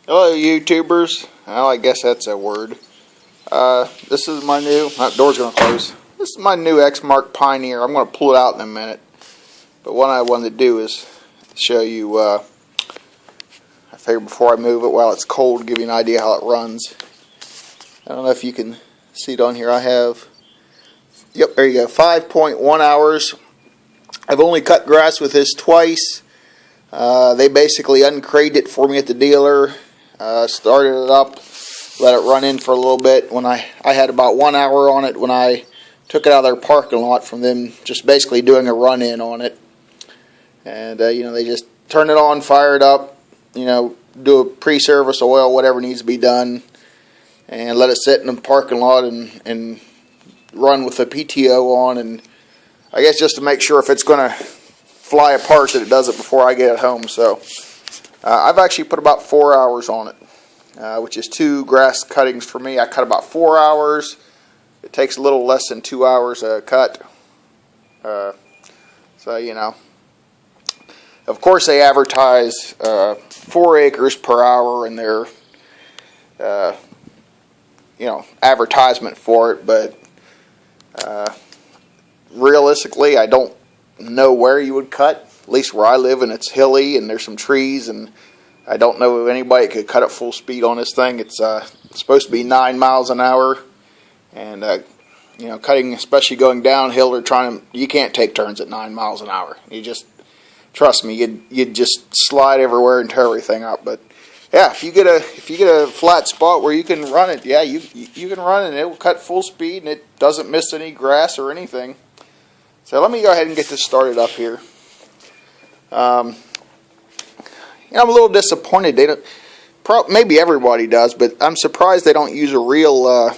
Hello YouTubers. Well, I guess that's a word. This is my new, door's going to close. This is my new Exmark Pioneer. I'm going to pull it out in a minute. But what I wanted to do is show you, I figured before I move it while it's cold, give you an idea how it runs. I don't know if you can see it on here. I have, yep, there you go, 5.1 hours. I've only cut grass with this twice. They basically uncrated it for me at the dealer. Started it up, let it run in for a little bit. When I had about 1 hour on it when I took it out of their parking lot from them just basically doing a run in on it. And they just turn it on, fire it up, do a pre-service oil, whatever needs to be done, and let it sit in the parking lot and run with the PTO on, and I guess just to make sure if it's going to fly apart that it does it before I get it home. So I've actually put about 4 hours on it, which is 2 grass cuttings for me. I cut about 4 hours. It takes a little less than 2 hours to cut. So, of course they advertise 4 acres per hour in their, advertisement for it, but realistically I don't know where you would cut. At least where I live, and it's hilly and there's some trees, and I don't know if anybody could cut at full speed on this thing. It's supposed to be 9 miles an hour, and cutting, especially going downhill or you can't take turns at 9 miles an hour. You just, trust me, you'd just slide everywhere and tear everything up. But yeah, if you get a flat spot where you can run it, yeah, you can run it and it will cut full speed and it doesn't miss any grass or anything. So let me go ahead and get this started up here. I'm a little disappointed. They don't. Maybe everybody does, but I'm surprised they don't use a real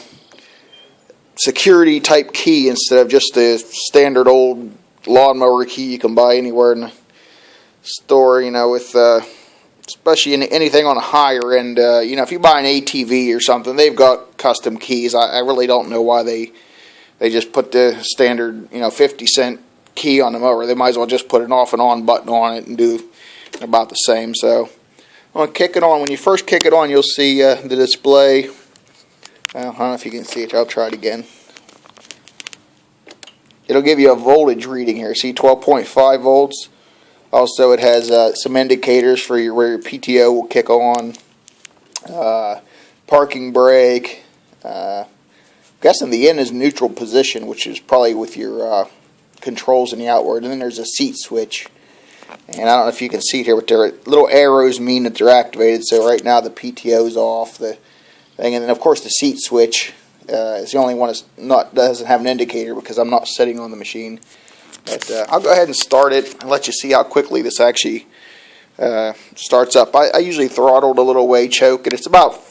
security type key instead of just the standard old lawnmower key you can buy anywhere in the store. With especially anything on a higher end. If you buy an ATV or something, they've got custom keys. I really don't know why they just put the standard 50-cent key on the mower. They might as well just put an off and on button on it and do about the same. So I'm going to kick it on. When you first kick it on, you'll see the display. I don't know if you can see it. I'll try it again. It'll give you a voltage reading here. See, 12.5 volts. Also, it has some indicators for where your PTO will kick on. Parking brake. I'm guessing the N is neutral position, which is probably with your controls in the outward. And then there's a seat switch. And I don't know if you can see it here, but their little arrows mean that they're activated. So right now the PTO is off. The thing, and then of course the seat switch is the only one that doesn't have an indicator because I'm not sitting on the machine. But I'll go ahead and start it and let you see how quickly this actually starts up. I usually throttled a little way, choke, and it's about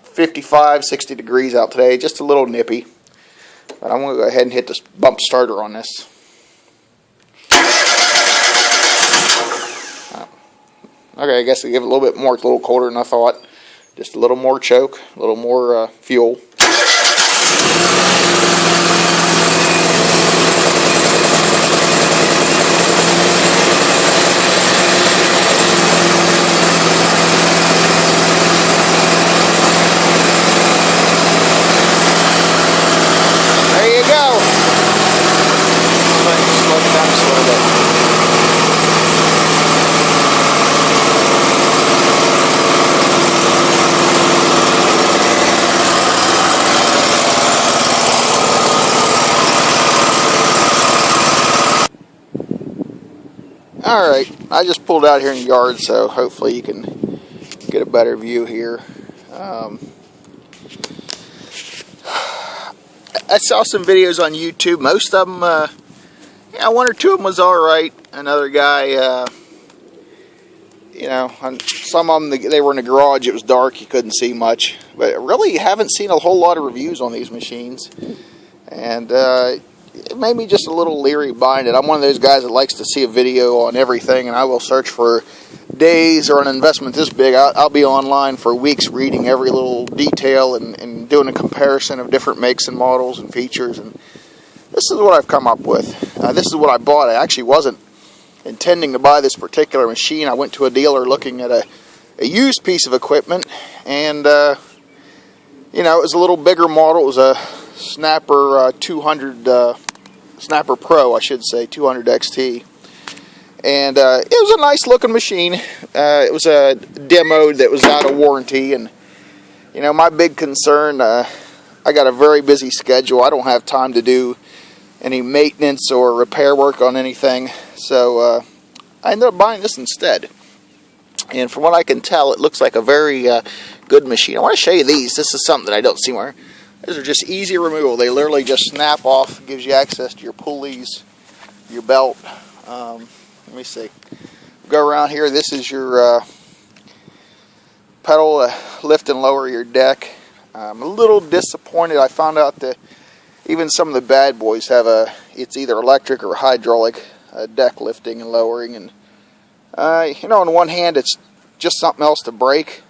55, 60 degrees out today, just a little nippy. But I'm going to go ahead and hit this bump starter on this. Okay, I guess I give it a little bit more. It's a little colder than I thought. Just a little more choke, a little more fuel. Alright, I just pulled out here in the yard, so hopefully you can get a better view here. I saw some videos on YouTube. Most of them, 1 or 2 of them was alright. Another guy, on some of them, they were in the garage, it was dark, you couldn't see much. But really, you haven't seen a whole lot of reviews on these machines. And it made me just a little leery buying it. I'm one of those guys that likes to see a video on everything, and I will search for days, or an investment this big. I'll be online for weeks reading every little detail and doing a comparison of different makes and models and features. And this is what I've come up with. This is what I bought. I actually wasn't intending to buy this particular machine. I went to a dealer looking at a used piece of equipment, and you know, it was a little bigger model. It was a Snapper 200, Snapper Pro, I should say, 200 XT. And it was a nice looking machine. It was a demo that was out of warranty, and you know, my big concern, I got a very busy schedule. I don't have time to do any maintenance or repair work on anything, so I ended up buying this instead. And from what I can tell, it looks like a very good machine. I want to show you these. This is something that I don't see where. These are just easy removal. They literally just snap off. It gives you access to your pulleys, your belt. Let me see. Go around here. This is your pedal to lift and lower your deck. I'm a little disappointed. I found out that even some of the bad boys have it's either electric or hydraulic deck lifting and lowering. And you know, on one hand, it's just something else to break.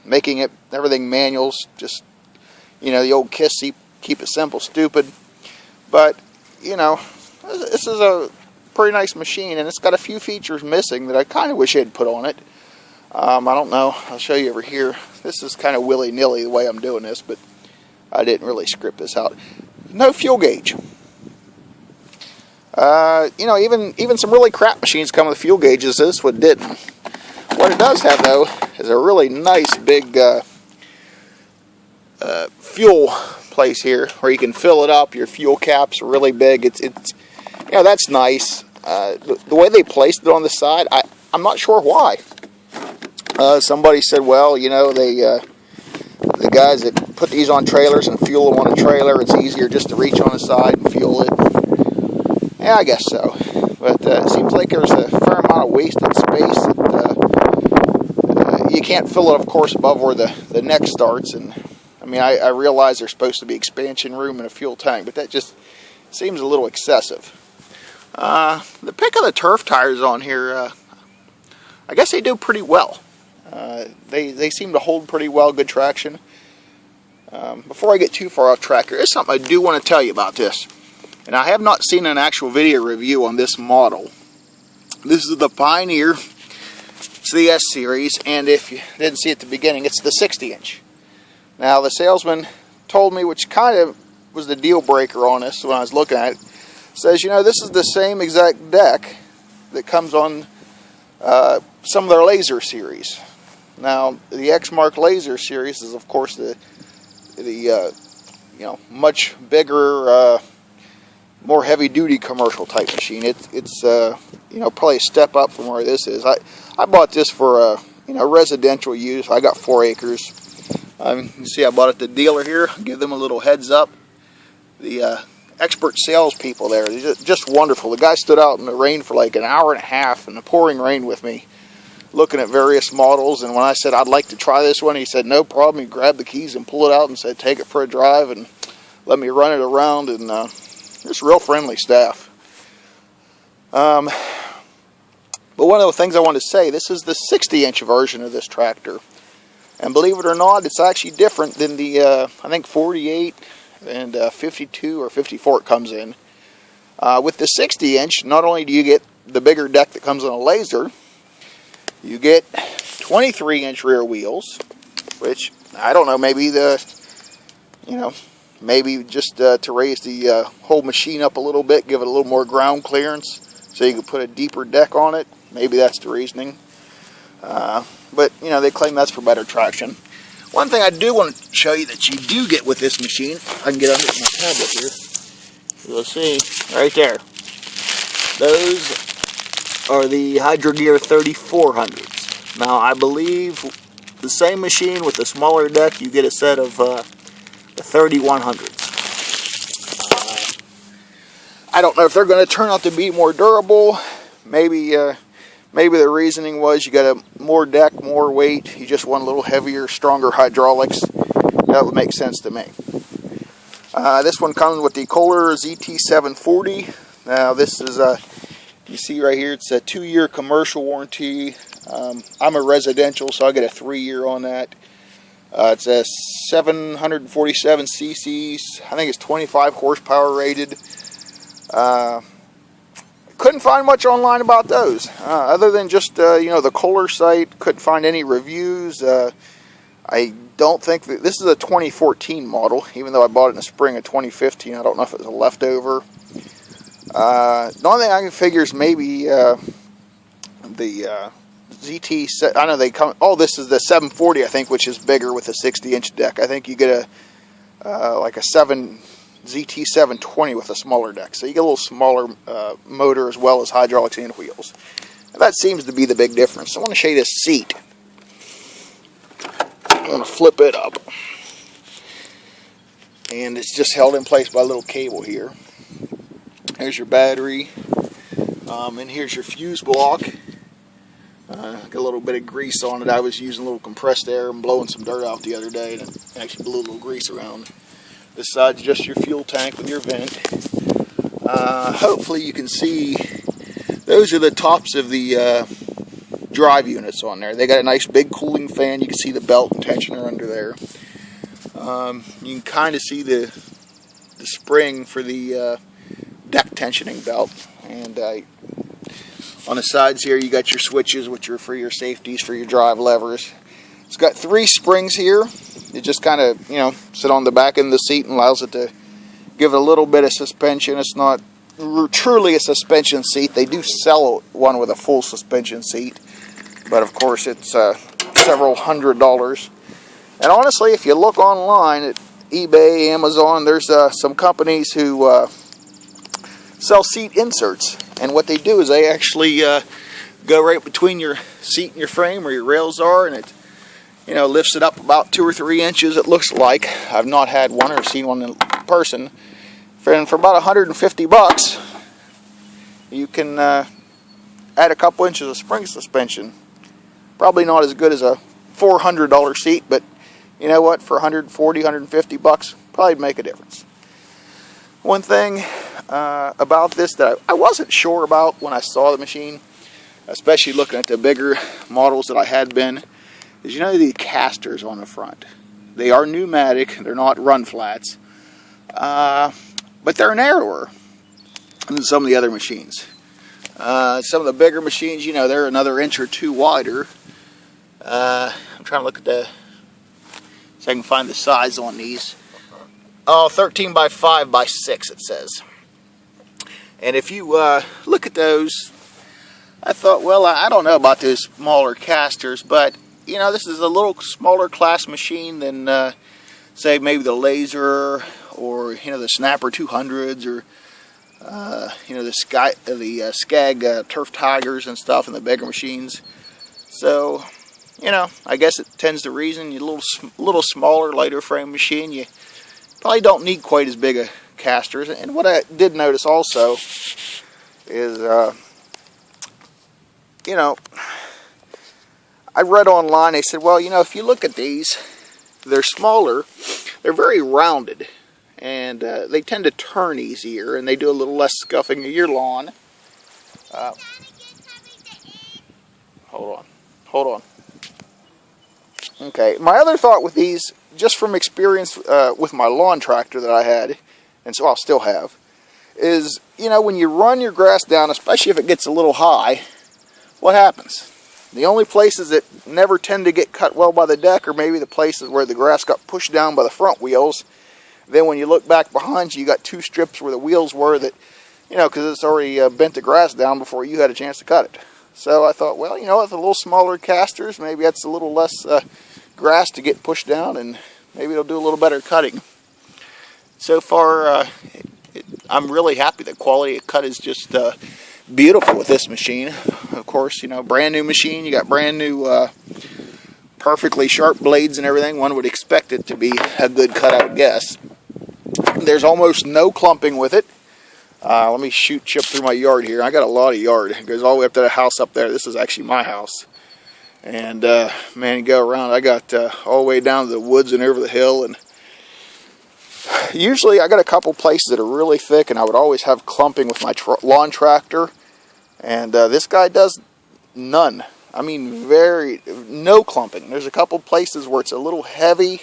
Making everything manuals, just, you know, the old KISS, keep it simple, stupid. But, you know, this is a pretty nice machine, and it's got a few features missing that I kind of wish it had put on it. I don't know. I'll show you over here. This is kind of willy-nilly the way I'm doing this, but I didn't really script this out. No fuel gauge. You know, even some really crap machines come with fuel gauges. This one didn't. What it does have, though, is a really nice big fuel place here where you can fill it up. Your fuel caps are really big. It's you know, that's nice. The way they placed it on the side, I'm not sure why. Somebody said, well, you know, the guys that put these on trailers and fuel them on a trailer, it's easier just to reach on the side and fuel it. Yeah, I guess so. But it seems like there's a fair amount of wasted space that you can't fill it, of course, above where the neck starts. And I mean, I realize there's supposed to be expansion room in a fuel tank, but that just seems a little excessive. The pick of the turf tires on here, I guess they do pretty well. They seem to hold pretty well, good traction. Before I get too far off track, there's something I do want to tell you about this. And I have not seen an actual video review on this model. This is the Pioneer CS series, and if you didn't see it at the beginning, it's the 60-inch. Now, the salesman told me, which kind of was the deal breaker on this when I was looking at it, says, you know, this is the same exact deck that comes on some of their Laser series. Now, the Exmark Laser series is, of course, the you know, much bigger, more heavy-duty commercial type machine. It's you know, probably a step up from where this is. I bought this for you know, residential use. I got 4 acres. You can see I bought it at the dealer here. Give them a little heads up. The expert salespeople there, they're just wonderful. The guy stood out in the rain for like an hour and a half in the pouring rain with me, looking at various models. And when I said I'd like to try this one, he said no problem. He grabbed the keys and pulled it out and said take it for a drive and let me run it around. And just real friendly staff. But one of the things I wanted to say, this is the 60-inch version of this tractor. And believe it or not, it's actually different than the, I think, 48 and 52 or 54 it comes in. With the 60-inch, not only do you get the bigger deck that comes on a Laser, you get 23-inch rear wheels, which, I don't know, maybe you know, maybe just to raise the whole machine up a little bit, give it a little more ground clearance, so you can put a deeper deck on it. Maybe that's the reasoning. But, you know, they claim that's for better traction. One thing I do want to show you that you do get with this machine, I can get under my tablet here. You'll see, right there. Those are the Hydro Gear 3400s. Now, I believe the same machine with the smaller deck, you get a set of the 3100s. I don't know if they're going to turn out to be more durable. Maybe the reasoning was you got a more deck, more weight. You just want a little heavier, stronger hydraulics. That would make sense to me. This one comes with the Kohler ZT740. Now this is you see right here, it's a 2-year commercial warranty. I'm a residential, so I get a 3-year on that. It's a 747 cc's. I think it's 25 horsepower rated. couldn't find much online about those, other than just the Kohler site. Couldn't find any reviews. I don't think that this is a 2014 model, even though I bought it in the spring of 2015. I don't know if it was a leftover. The only thing I can figure is maybe the ZT set. I know they come. Oh, this is the 740, I think, which is bigger with a 60-inch deck. I think you get like a ZT 720 with a smaller deck, so you get a little smaller motor as well as hydraulics and wheels. And that seems to be the big difference. I want to show you this seat. I'm going to flip it up, and it's just held in place by a little cable here. Here's your battery, and here's your fuse block. Got a little bit of grease on it. I was using a little compressed air and blowing some dirt out the other day, and it actually blew a little grease around. This side's just your fuel tank with your vent. Hopefully you can see those are the tops of the drive units on there. They got a nice big cooling fan. You can see the belt and tensioner under there. You can kind of see the spring for the deck tensioning belt. And on the sides here you got your switches, which are for your safeties, for your drive levers. It's got 3 springs here. It just kind of, sit on the back end of the seat and allows it to give it a little bit of suspension. It's not truly a suspension seat. They do sell one with a full suspension seat, but of course it's several $100s. And honestly, if you look online at eBay, Amazon, there's some companies who sell seat inserts, and what they do is they actually go right between your seat and your frame where your rails are, and it lifts it up about 2 or 3 inches, it looks like. I've not had one or seen one in person. And for about $150, you can add a couple inches of spring suspension. Probably not as good as a $400 seat, but you know what? For $140, $150, probably make a difference. One thing about this that I wasn't sure about when I saw the machine, especially looking at the bigger models that I had been, is the casters on the front. They are pneumatic, they're not run flats, but they're narrower than some of the other machines. Some of the bigger machines, they're another inch or 2 wider. I'm trying to look at so I can find the size on these. Oh, 13 by 5 by 6 it says. And if you look at those, I thought, well, I don't know about those smaller casters, but this is a little smaller class machine than, say, maybe the Laser or the Snapper 200s or the Skag Turf Tigers and stuff, and the bigger machines. So, I guess it tends to reason you're a little smaller, lighter frame machine. You probably don't need quite as big a casters. And what I did notice also is, I read online, they said, well, if you look at these, they're smaller, they're very rounded, and they tend to turn easier, and they do a little less scuffing of your lawn. Hold on. Okay, my other thought with these, just from experience with my lawn tractor that I had, and so I'll still have, is, when you run your grass down, especially if it gets a little high, what happens? The only places that never tend to get cut well by the deck are maybe the places where the grass got pushed down by the front wheels. Then when you look back behind you, you got 2 strips where the wheels were that, because it's already bent the grass down before you had a chance to cut it. So I thought, well, with a little smaller casters, maybe that's a little less grass to get pushed down, and maybe it'll do a little better cutting. So far, I'm really happy. The quality of cut is just beautiful with this machine. Of course, brand new machine. You got brand new, perfectly sharp blades and everything. One would expect it to be a good cut, I would guess. There's almost no clumping with it. Let me chip through my yard here. I got a lot of yard. It goes all the way up to the house up there. This is actually my house. And, man, you go around. I got all the way down to the woods and over the hill. And usually I got a couple places that are really thick, and I would always have clumping with my lawn tractor. And this guy does none. I mean, no clumping. There's a couple places where it's a little heavy.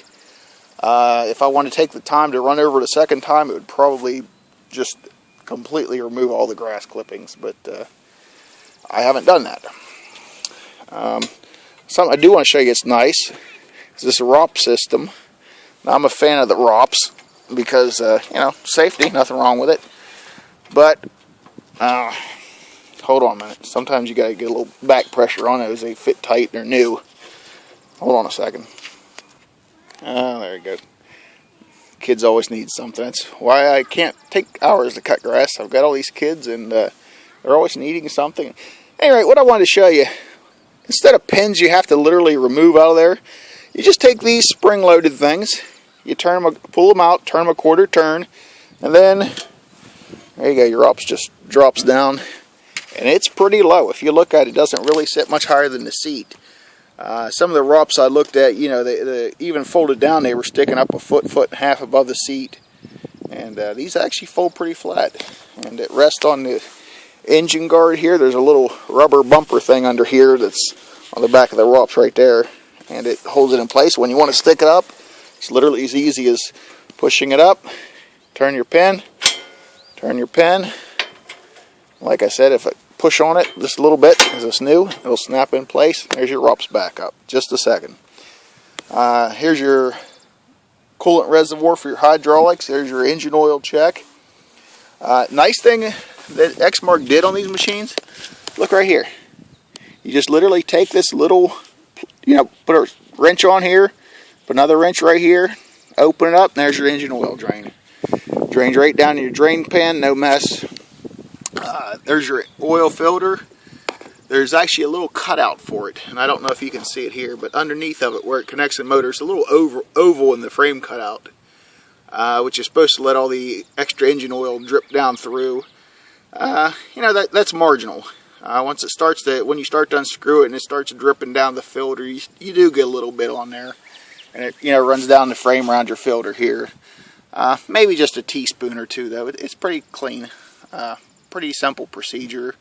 If I want to take the time to run over it a second time, it would probably just completely remove all the grass clippings, but I haven't done that. Something I do want to show you it's nice is this ROP system. Now, I'm a fan of the ROPs because, you know, safety, nothing wrong with it. But, hold on a minute. Sometimes you got to get a little back pressure on those. They fit tight, they're new. Hold on a second. There you go. Kids always need something. That's why I can't take hours to cut grass. I've got all these kids, and they're always needing something. Anyway, what I wanted to show you, instead of pins you have to literally remove out of there, you just take these spring-loaded things, you turn them, pull them out, turn them a quarter turn, and then there you go. Your ROPS just drops down, and it's pretty low. If you look at it, it doesn't really sit much higher than the seat. Some of the ROPs I looked at, you know, they even folded down. They were sticking up a foot and a half above the seat, and these actually fold pretty flat. And it rests on the engine guard here. There's a little rubber bumper thing under here that's on the back of the ROPs right there, and it holds it in place. When you want to stick it up, it's literally as easy as pushing it up. Turn your pin. Like I said, if I push on it just a little bit, because it's new, it'll snap in place. There's your ROPS back up. Just a second. Here's your coolant reservoir for your hydraulics. There's your engine oil check. Nice thing that Exmark did on these machines, look right here. You just literally take this little, you know, put a wrench on here, put another wrench right here, open it up, and there's your engine oil drain. Drains right down in your drain pan, no mess. There's your oil filter. There's actually a little cutout for it, and I don't know if you can see it here, but underneath of it where it connects the motor, it's a little oval in the frame cutout, which is supposed to let all the extra engine oil drip down through. You know, that's marginal. Once it starts to, when you start to unscrew it and it starts dripping down the filter, you do get a little bit on there, and it, you know, runs down the frame around your filter here. Maybe just a teaspoon or two, though. It's pretty clean. Pretty simple procedure.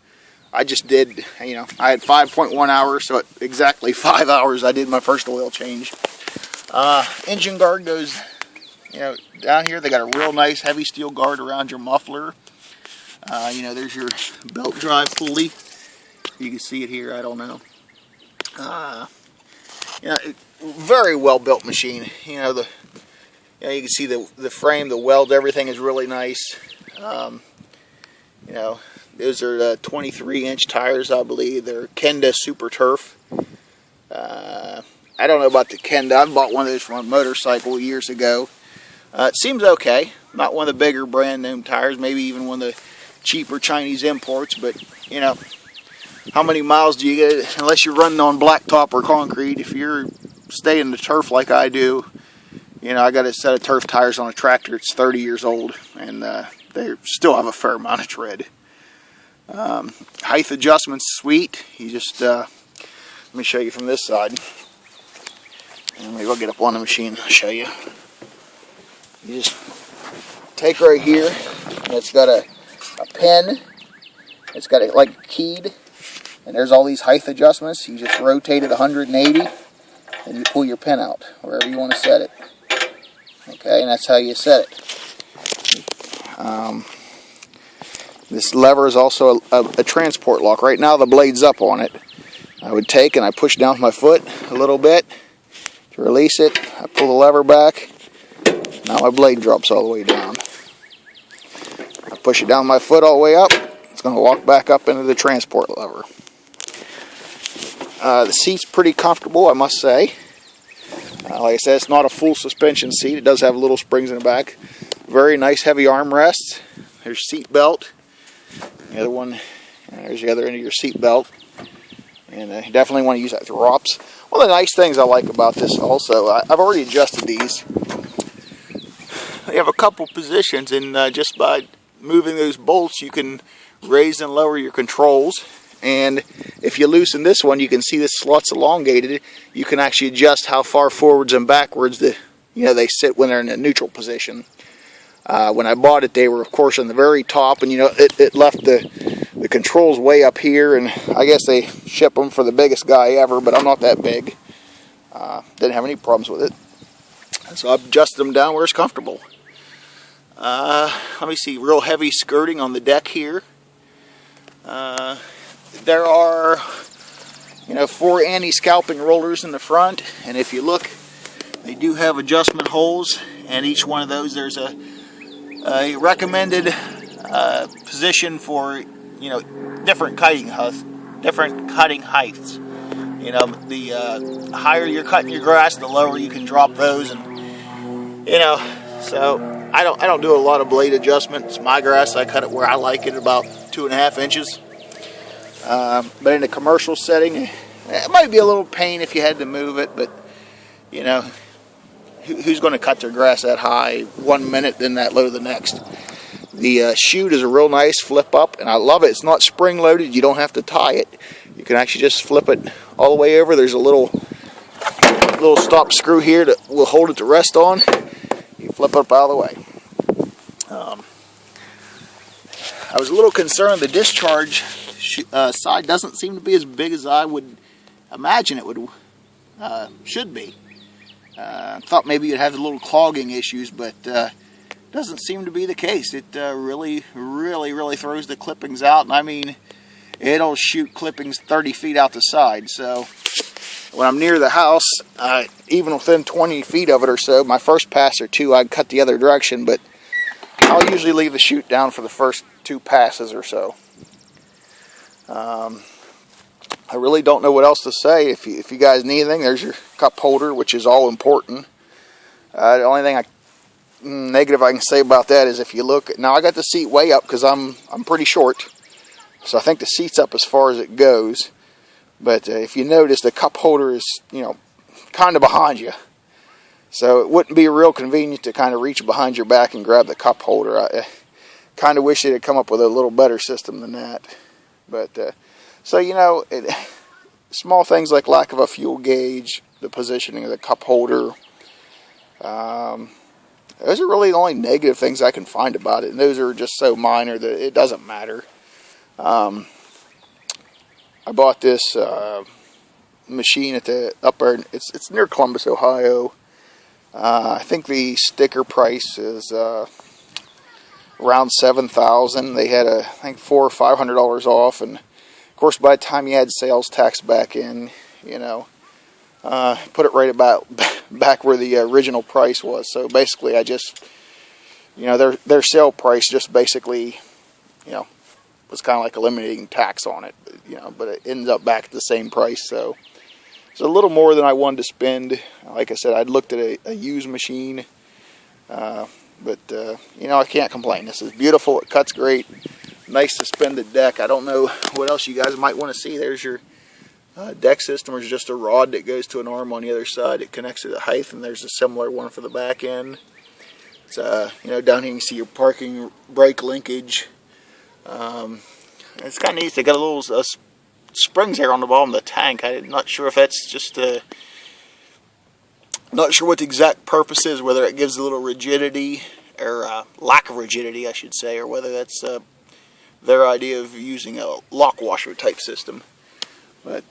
I just did, you know, I had 5.1 hours, so at exactly 5 hours I did my first oil change. Engine guard goes, you know, down here. They got a real nice heavy steel guard around your muffler. You know, there's your belt drive pulley. You can see it here, I don't know. You know, very well built machine. You know, you can see the frame, the weld, everything is really nice. You know, those are 23-inch tires, I believe. They're Kenda Super Turf. I don't know about the Kenda. I bought one of those from a motorcycle years ago. It seems okay. Not one of the bigger brand name tires. Maybe even one of the cheaper Chinese imports. But, you know, how many miles do you get unless you're running on blacktop or concrete? If you're staying in the turf like I do, you know, I got a set of turf tires on a tractor. It's 30 years old, and they still have a fair amount of tread. Height adjustment's sweet. You just let me show you from this side, and maybe I'll get up on the machine and show you. You just take right here, and it's got a pin. It's got it like keyed, and there's all these height adjustments. You just rotate it 180, and you pull your pin out wherever you want to set it. Okay, and that's how you set it. This lever is also a transport lock. Right now the blade's up on it. I would take and I push down with my foot a little bit to release it. I pull the lever back. Now my blade drops all the way down. I push it down with my foot all the way up. It's going to walk back up into the transport lever. The seat's pretty comfortable, I must say. Like I said, it's not a full suspension seat. It does have little springs in the back. Very nice heavy armrests. There's seat belt. The other one, there's the other end of your seat belt. And you definitely want to use that with ROPS. One of the nice things I like about this also, I've already adjusted these. They have a couple positions, and just by moving those bolts you can raise and lower your controls. And if you loosen this one, you can see the slot's elongated. You can actually adjust how far forwards and backwards they sit when they're in a neutral position. When I bought it, they were of course on the very top, and it left the controls way up here, and I guess they ship them for the biggest guy ever, but I'm not that big. Didn't have any problems with it, so I've adjusted them down where it's comfortable. Let me see, real heavy skirting on the deck here. There are, 4 anti-scalping rollers in the front, and if you look, they do have adjustment holes, and each one of those there's a recommended position for, different cutting heights. The higher you're cutting your grass, the lower you can drop those, and so I don't do a lot of blade adjustments. My grass, I cut it where I like it, about 2.5 inches. But in a commercial setting, it might be a little pain if you had to move it, but who's going to cut their grass that high 1 minute, then that low the next? The chute is a real nice flip up, and I love it. It's not spring loaded. You don't have to tie it. You can actually just flip it all the way over. There's a little stop screw here that will hold it to rest on. You flip it up out of the way. I was a little concerned the discharge side doesn't seem to be as big as I would imagine it should be. I thought maybe you'd have a little clogging issues, but doesn't seem to be the case. It really throws the clippings out, and I mean, it'll shoot clippings 30 feet out the side. So when I'm near the house, even within 20 feet of it or so, my first pass or two, I'd cut the other direction, but I'll usually leave the chute down for the first 2 passes or so. I really don't know what else to say. If you guys need anything, there's your cup holder, which is all important. The only thing negative I can say about that is if you look, now I got the seat way up because I'm pretty short, so I think the seat's up as far as it goes. But if you notice, the cup holder is kind of behind you, so it wouldn't be real convenient to kind of reach behind your back and grab the cup holder. I kind of wish they'd come up with a little better system than that. But so small things like lack of a fuel gauge, the positioning of the cup holder. Those are really the only negative things I can find about it, and those are just so minor that it doesn't matter. I bought this machine at the upper. It's near Columbus, Ohio. I think the sticker price is around $7,000. They had I think $400 or $500 off, and of course by the time you add sales tax back in, put it right about back where the original price was. So basically I just, their sale price just basically, was kind of like eliminating tax on it, but it ends up back at the same price. So it's a little more than I wanted to spend. Like I said, I'd looked at a used machine, but I can't complain. This is beautiful. It cuts great. Nice suspended deck. I don't know what else you guys might want to see. There's your deck system. There's just a rod that goes to an arm on the other side. It connects to the height, and there's a similar one for the back end. It's down here you can see your parking brake linkage. It's kind of neat. They got a little springs here on the bottom of the tank. I'm not sure if that's just not sure what the exact purpose is, whether it gives a little rigidity or lack of rigidity, I should say, or whether that's their idea of using a lock washer type system. But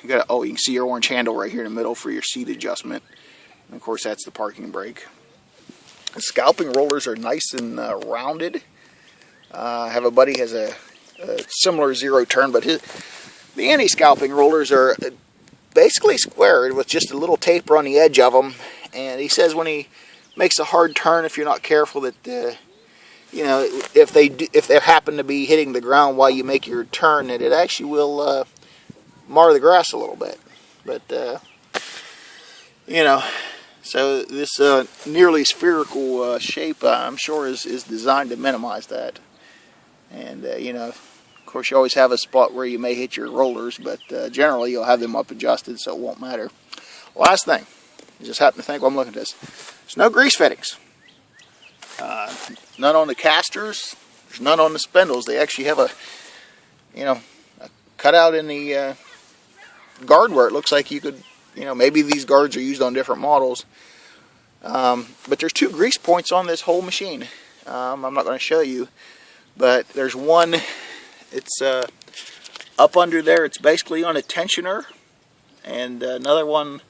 you can see your orange handle right here in the middle for your seat adjustment, and of course that's the parking brake. The scalping rollers are nice and rounded. I have a buddy has a similar zero turn, but the anti-scalping rollers are basically squared with just a little taper on the edge of them, and he says when he makes a hard turn, if you're not careful, that if they happen to be hitting the ground while you make your turn, that it actually will mar the grass a little bit. But so this nearly spherical shape, I'm sure is designed to minimize that. And of course you always have a spot where you may hit your rollers, but generally you'll have them up adjusted, so it won't matter. Last thing, I just happen to think while I'm looking at this, there's no grease fittings. None on the casters. There's none on the spindles. They actually have a cutout in the guard where it looks like you could, maybe these guards are used on different models. But there's 2 grease points on this whole machine. I'm not going to show you, but there's one. It's up under there. It's basically on a tensioner, and another one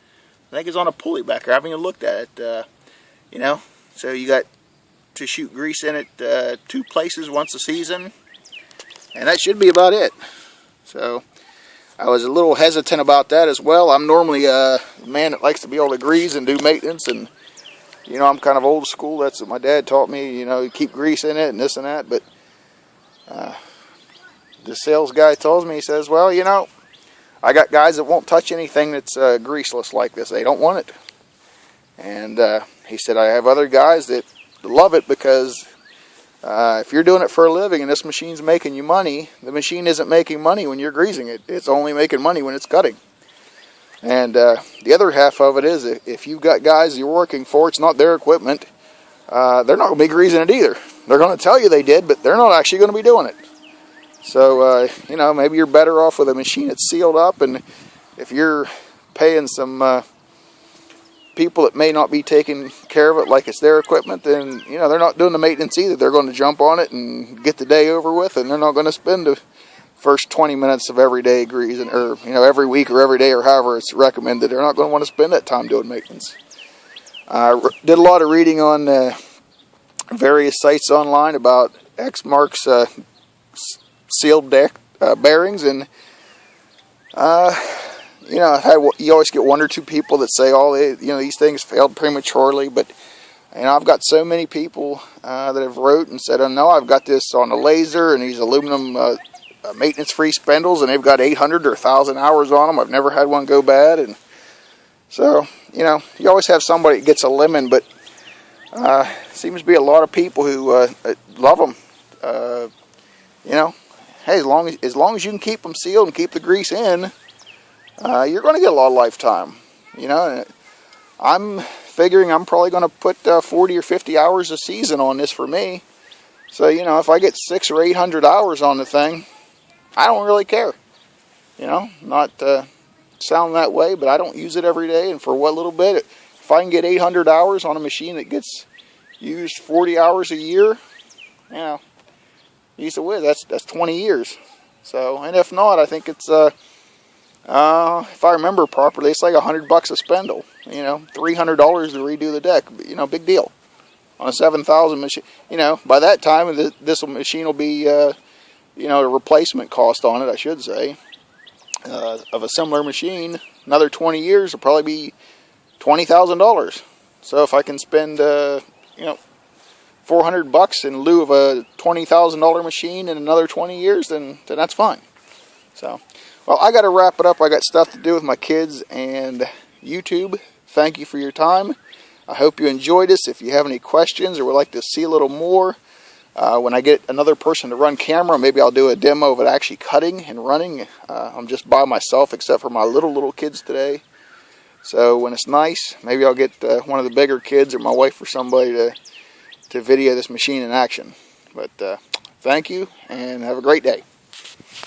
I think is on a pulley back there. I haven't even looked at it. So you got to shoot grease in it 2 places once a season, and that should be about it. So I was a little hesitant about that as well. I'm normally a man that likes to be able to grease and do maintenance, and you know, I'm kind of old school. That's what my dad taught me, you know, you keep grease in it and this and that. But the sales guy tells me, he says, well, you know, I got guys that won't touch anything that's greaseless like this. They don't want it. And he said, I have other guys that love it because if you're doing it for a living and this machine's making you money, the machine isn't making money when you're greasing it. It's only making money when it's cutting. And the other half of it is, if you've got guys you're working for, it's not their equipment, they're not going to be greasing it either. They're going to tell you they did, but they're not actually going to be doing it. So, you know, maybe you're better off with a machine that's sealed up, and if you're paying some people that may not be taking care of it like it's their equipment, then, you know, they're not doing the maintenance either. They're going to jump on it and get the day over with, and they're not going to spend the first 20 minutes of every day greasing, or, you know, every week or every day or however it's recommended. They're not going to want to spend that time doing maintenance. I did a lot of reading on various sites online about Exmark's sealed deck bearings, and you know, you always get 1 or 2 people that say, "Oh, you know, these things failed prematurely." But you know, I've got so many people that have wrote and said, "Oh no, I've got this on a laser and these aluminum maintenance-free spindles, and they've got 800 or 1,000 hours on them. I've never had one go bad." And so, you know, you always have somebody that gets a lemon, but seems to be a lot of people who love them. You know, hey, as long as you can keep them sealed and keep the grease in, you're going to get a lot of lifetime. You know, I'm figuring I'm probably going to put 40 or 50 hours a season on this for me. So, you know, if I get 600 or 800 hours on the thing, I don't really care. You know, not sound that way, but I don't use it every day. And for what little bit, if I can get 800 hours on a machine that gets used 40 hours a year, you know, use the whiz, that's 20 years. So, and if not, I think it's if I remember properly, it's like $100 a spindle. You know, $300 to redo the deck. You know, big deal on a 7,000 machine. You know, by that time, this machine will be, you know, a replacement cost on it, I should say, of a similar machine. Another 20 years will probably be $20,000. So if I can spend, you know, $400 in lieu of a $20,000 machine in another 20 years, then that's fine. So, well, I got to wrap it up. I got stuff to do with my kids and YouTube. Thank you for your time. I hope you enjoyed this. If you have any questions or would like to see a little more, when I get another person to run camera, maybe I'll do a demo of it actually cutting and running. I'm just by myself except for my little kids today. So when it's nice, maybe I'll get one of the bigger kids or my wife or somebody to video this machine in action. But thank you and have a great day.